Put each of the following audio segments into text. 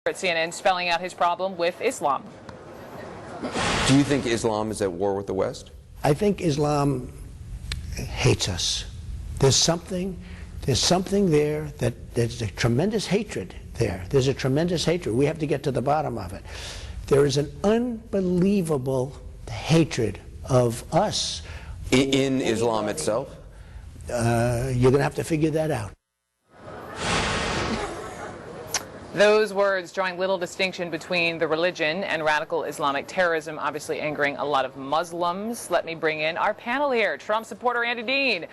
At CNN, spelling out his problem with Islam. Do you think Islam is at war with the West? I think Islam hates us. There's something there that there's a tremendous hatred there. There's a tremendous hatred. We have to get to the bottom of it. There is an unbelievable hatred of us. In Islam itself? You're going to have to figure that out. Those words drawing little distinction between the religion and radical Islamic terrorism, obviously angering a lot of Muslims. Let me bring in our panel here. Trump supporter Andy Dean,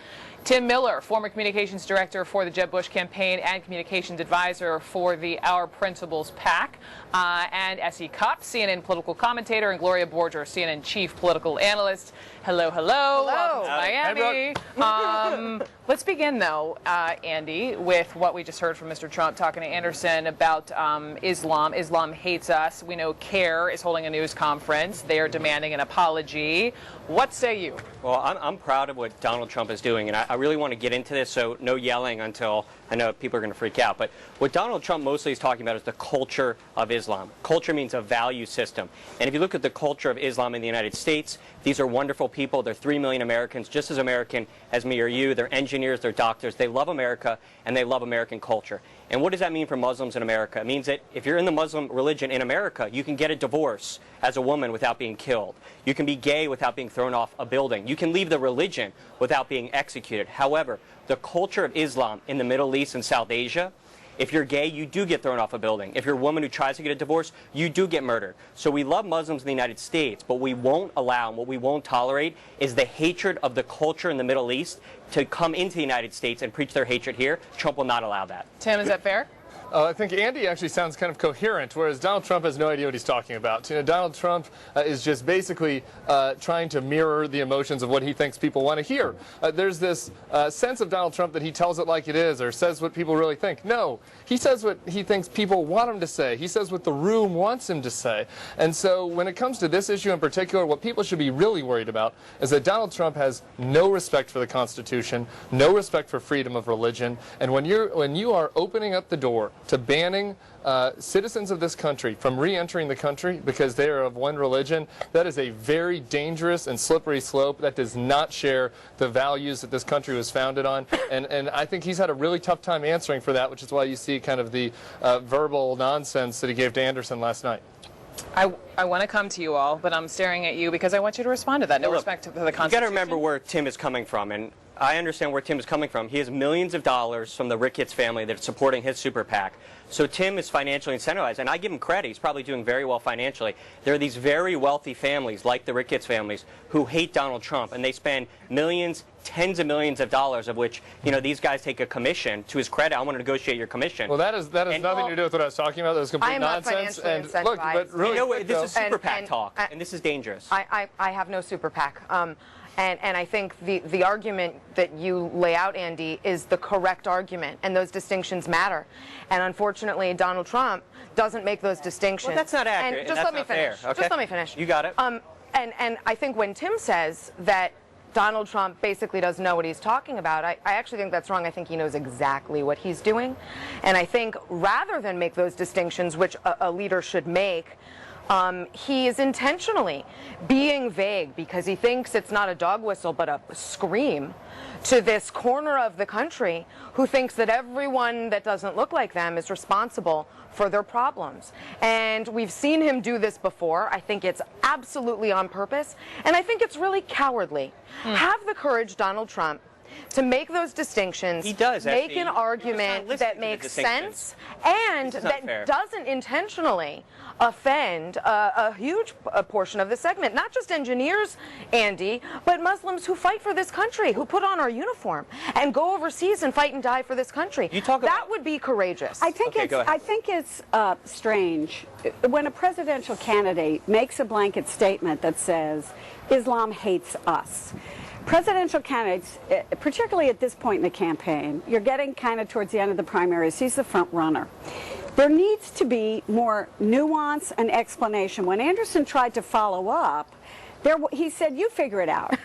Tim Miller, former communications director for the Jeb Bush campaign and communications advisor for the Our Principles PAC, and S.E. Cupp, CNN political commentator, and Gloria Borger, CNN chief political analyst. Hello, hello. Hello. Welcome to Miami. Let's begin, though, Andy, with what we just heard from Mr. Trump talking to Anderson about Islam. Islam hates us. We know CARE is holding a news conference. They are demanding an apology. What say you? Well, I'm proud of what Donald Trump is doing, and I really want to get into this, so no yelling until I know people are going to freak out. But what Donald Trump mostly is talking about is the culture of Islam. Culture means a value system. And if you look at the culture of Islam in the United States, these are wonderful people. They're 3 million Americans, just as American as me or you. They're engineers, they're doctors. They love America, and they love American culture. And what does that mean for Muslims in America? It means that if you're in the Muslim religion in America, you can get a divorce as a woman without being killed. You can be gay without being thrown off a building. You can leave the religion without being executed. However, the culture of Islam in the Middle East and South Asia, if you're gay, you do get thrown off a building. If you're a woman who tries to get a divorce, you do get murdered. So we love Muslims in the United States, but we won't allow, and what we won't tolerate is the hatred of the culture in the Middle East to come into the United States and preach their hatred here. Trump will not allow that. Tim, is that fair? I think Andy actually sounds kind of coherent, whereas Donald Trump has no idea what he's talking about. You know, Donald Trump is just basically trying to mirror the emotions of what he thinks people want to hear. There's this sense of Donald Trump that he tells it like it is or says what people really think. No, he says what he thinks people want him to say. He says what the room wants him to say. And so when it comes to this issue in particular, what people should be really worried about is that Donald Trump has no respect for the Constitution, no respect for freedom of religion, and when you are opening up the door to banning citizens of this country from re-entering the country because they are of one religion, that is a very dangerous and slippery slope that does not share the values that this country was founded on. And I think he's had a really tough time answering for that, which is why you see kind of the verbal nonsense that he gave to Anderson last night. I want to come to you all, but I'm staring at you because I want you to respond to that. No respect to the Constitution. You've got to remember where Tim is coming from, and I understand where Tim is coming from. He has millions of dollars from the Ricketts family that's supporting his super PAC. So Tim is financially incentivized, and I give him credit. He's probably doing very well financially. There are these very wealthy families, like the Ricketts families, who hate Donald Trump, and they spend millions, tens of millions of dollars, of which, you know, these guys take a commission. To his credit, I want to negotiate your commission. Well, that has nothing to do with what I was talking about. That was complete nonsense. And look, but really, you know, this is super PAC talk, and this is dangerous. I have no super PAC. And I think the argument that you lay out, Andy, is the correct argument, and those distinctions matter. And unfortunately, Donald Trump doesn't make those distinctions. Well, that's not accurate. And just let me finish. Okay. Just let me finish. You got it. And I think when Tim says that Donald Trump basically doesn't know what he's talking about, I actually think that's wrong. I think he knows exactly what he's doing. And I think rather than make those distinctions, which a leader should make, he is intentionally being vague because he thinks it's not a dog whistle but a scream to this corner of the country who thinks that everyone that doesn't look like them is responsible for their problems. And we've seen him do this before. I think it's absolutely on purpose, and I think it's really cowardly. Have the courage, Donald Trump, to make those distinctions, he does, make an argument that makes sense and that doesn't intentionally offend a huge portion of the segment. Not just engineers, Andy, but Muslims who fight for this country, who put on our uniform and go overseas and fight and die for this country. That would be courageous. I think it's strange when a presidential candidate makes a blanket statement that says Islam hates us. Presidential candidates, particularly at this point in the campaign, you're getting kind of towards the end of the primaries, he's the front runner. There needs to be more nuance and explanation. When Anderson tried to follow up, he said, you figure it out.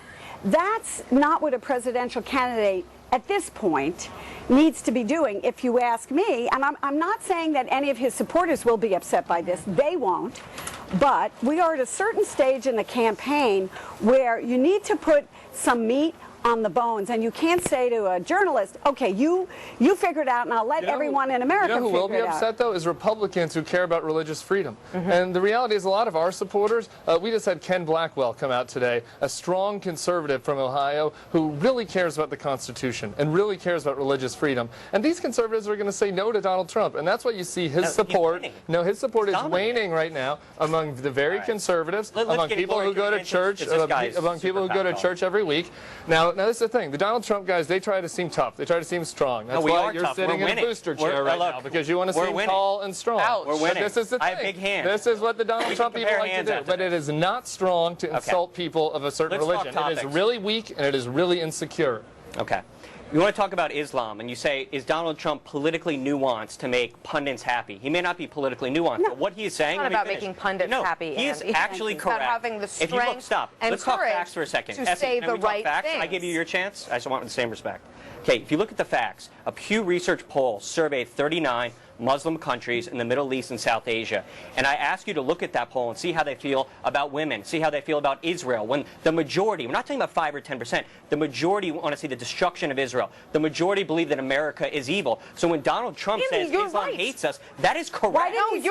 That's not what a presidential candidate at this point, needs to be doing, if you ask me. And I'm not saying that any of his supporters will be upset by this. They won't. But we are at a certain stage in the campaign where you need to put some meat on the bones, and you can't say to a journalist, okay, you figure it out and I'll let everyone in America figure it out. You know who will be upset, though, is Republicans who care about religious freedom. And the reality is a lot of our supporters, we just had Ken Blackwell come out today, a strong conservative from Ohio who really cares about the Constitution and really cares about religious freedom. And these conservatives are going to say no to Donald Trump, and that's why you see his support. No, his support is waning right now among the very conservatives, among people who go to church, among people who go to church every week. Now, this is the thing. The Donald Trump guys, they try to seem tough. They try to seem strong. That's why you're sitting in a booster chair right now, because you want to seem tall and strong. We're winning. This is the thing. I have big hands. This is what the Donald Trump people like to do. But it is not strong to insult people of a certain religion. It is really weak and it is really insecure. Okay. You want to talk about Islam, and you say, is Donald Trump politically nuanced to make pundits happy? He may not be politically nuanced, but what he is saying... It's not about making pundits happy, he is actually correct. It's about having the strength and Let's talk facts for a second. to say the right things. I give you your chance. I just want the same respect. Okay, if you look at the facts, a Pew Research poll surveyed 39 Muslim countries in the Middle East and South Asia. And I ask you to look at that poll and see how they feel about women, see how they feel about Israel. When the majority, we're not talking about 5 or 10%, the majority want to see the destruction of Israel. The majority believe that America is evil. So when Donald Trump says Islam hates us, that is correct. Why didn't he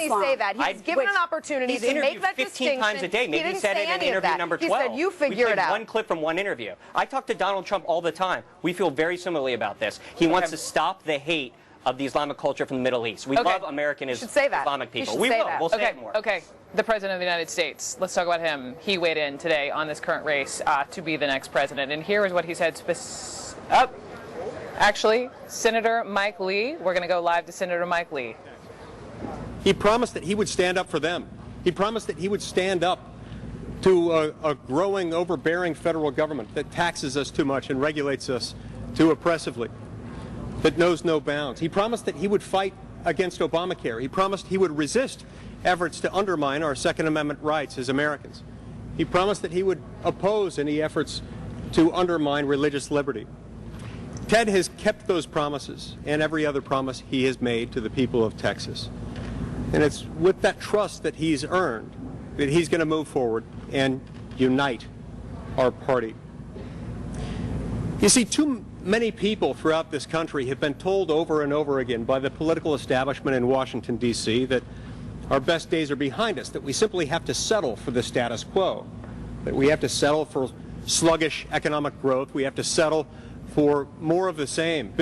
say that? He's given an opportunity to make that 15 times a day. Maybe he said it in interview number 12. He said, you figure it out. One clip from one interview. I talk to Donald Trump all the time. We feel very similarly about this. He wants to stop the hate of the Islamic culture from the Middle East. We love American Islamic people. We will. We'll say it more. Okay. The President of the United States. Let's talk about him. He weighed in today on this current race to be the next president. And here is what he said. Actually, Senator Mike Lee. We're going to go live to Senator Mike Lee. He promised that he would stand up for them. He promised that he would stand up to a growing, overbearing federal government that taxes us too much and regulates us too oppressively, that knows no bounds. He promised that he would fight against Obamacare. He promised he would resist efforts to undermine our Second Amendment rights as Americans. He promised that he would oppose any efforts to undermine religious liberty. Ted has kept those promises and every other promise he has made to the people of Texas. And it's with that trust that he's earned that he's going to move forward and unite our party. You see, too many people throughout this country have been told over and over again by the political establishment in Washington, D.C., that our best days are behind us, that we simply have to settle for the status quo, that we have to settle for sluggish economic growth, we have to settle for more of the same.